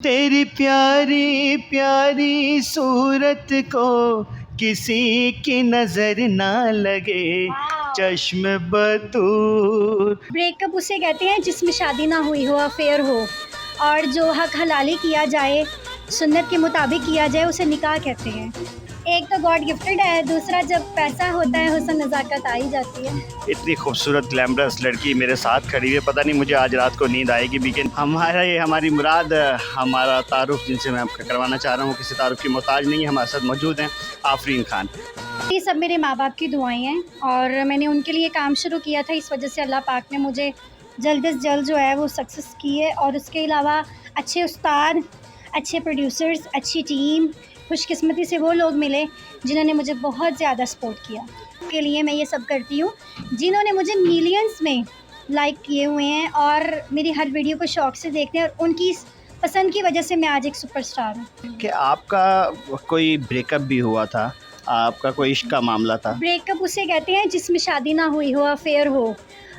तेरी प्यारी प्यारी सूरत को किसी की नजर ना लगे, चश्म बतूर। ब्रेकअप उसे कहते हैं जिसमें शादी ना हुई हो, अफेयर हो, और जो हक हलाली किया जाए, सुन्नत के मुताबिक किया जाए, उसे निकाह कहते हैं। एक तो गॉड गिफ्टेड है, दूसरा जब पैसा होता है हुस्न नज़ाकत आ ही जाती है। इतनी खूबसूरत ग्लैमरस लड़की मेरे साथ खड़ी है, पता नहीं मुझे आज रात को नींद आएगी भी कि हमारी मुराद, हमारा तारुफ जिनसे मैं आपका करवाना चाह रहा हूँ, किसी तारुफ की मोहताज नहीं है। हमारे साथ मौजूद हैं आफरीन खान। ये सब मेरे माँ बाप की दुआएं हैं और मैंने उनके लिए काम शुरू किया था, इस वजह से अल्लाह पाक ने मुझे जल्द से जल्द जो है वो सक्सेस की है। और उसके अलावा अच्छे उस्ताद, अच्छे प्रोड्यूसर्स, अच्छी टीम, खुशकिस्मती से वो लोग मिले जिन्होंने मुझे बहुत ज़्यादा सपोर्ट किया। के लिए मैं ये सब करती हूँ, जिन्होंने मुझे मिलियंस में लाइक किए हुए हैं और मेरी हर वीडियो को शौक़ से देखते हैं, और उनकी पसंद की वजह से मैं आज एक सुपरस्टार हूँ। कि आपका कोई ब्रेकअप भी हुआ था, आपका कोई इश्क का मामला था? ब्रेकअप उसे कहते हैं जिसमें शादी ना हुई हो, अफेयर हो,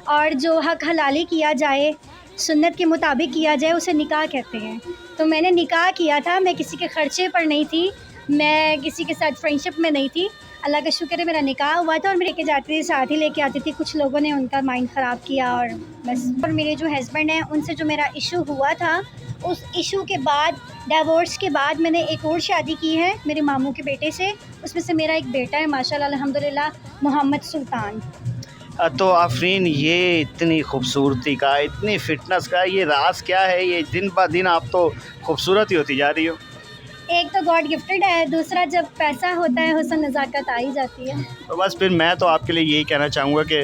और जो हक हलाली किया जाए, सुन्नत के मुताबिक किया जाए, उसे निकाह कहते हैं। तो मैंने निकाह किया था, मैं किसी के ख़र्चे पर नहीं थी, मैं किसी के साथ फ्रेंडशिप में नहीं थी। अल्लाह का शुक्र है मेरा निकाह हुआ था, और मैं लेके जाती थी, साथ ही लेके आती थी। कुछ लोगों ने उनका माइंड ख़राब किया और बस। और मेरे जो हस्बैंड हैं उनसे जो मेरा इशू हुआ था, उस इशू के बाद, डिवोर्स के बाद, मैंने एक और शादी की है मेरे मामू के बेटे से। उसमें से मेरा एक बेटा है माशाल्लाह अल्हम्दुलिल्लाह, मोहम्मद सुल्तान। तो आफरीन, ये इतनी खूबसूरती का, इतनी फिटनेस का ये राज क्या है? ये दिन ब दिन आप तो खूबसूरत ही होती जा रही हो। एक तो गॉड गिफ्टेड है, दूसरा जब पैसा होता है हुस्न नज़ाकत आ ही जाती है। तो बस फिर मैं तो आपके लिए यही कहना चाहूँगा कि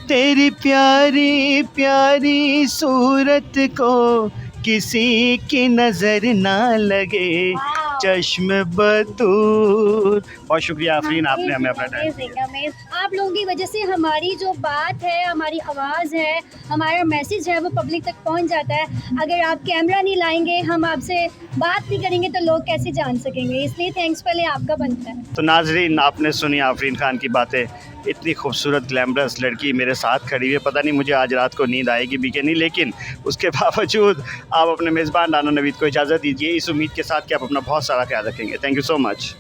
तेरी प्यारी प्यारी सूरत को किसी की नज़र ना लगे, चश्म बतूर। बहुत शुक्रिया आफरीन, आपने हमें अपना टाइम। आप लोगों की वजह से हमारी जो बात है, हमारी आवाज़ है, हमारा मैसेज है, वो पब्लिक तक पहुंच जाता है। अगर आप कैमरा नहीं लाएंगे, हम आपसे बात नहीं करेंगे, तो लोग कैसे जान सकेंगे? इसलिए थैंक्स पहले आपका बनता है। तो नाजरीन, आपने सुनी आफरीन खान की बातें। इतनी खूबसूरत ग्लैमरस लड़की मेरे साथ खड़ी है, पता नहीं मुझे आज रात को नींद आएगी भी कि नहीं, लेकिन उसके बावजूद आप अपने मेज़बान राना नवीद को इजाज़त दीजिए, इस उम्मीद के साथ कि आप अपना बहुत सारा ख्याल रखेंगे। Thank you so much.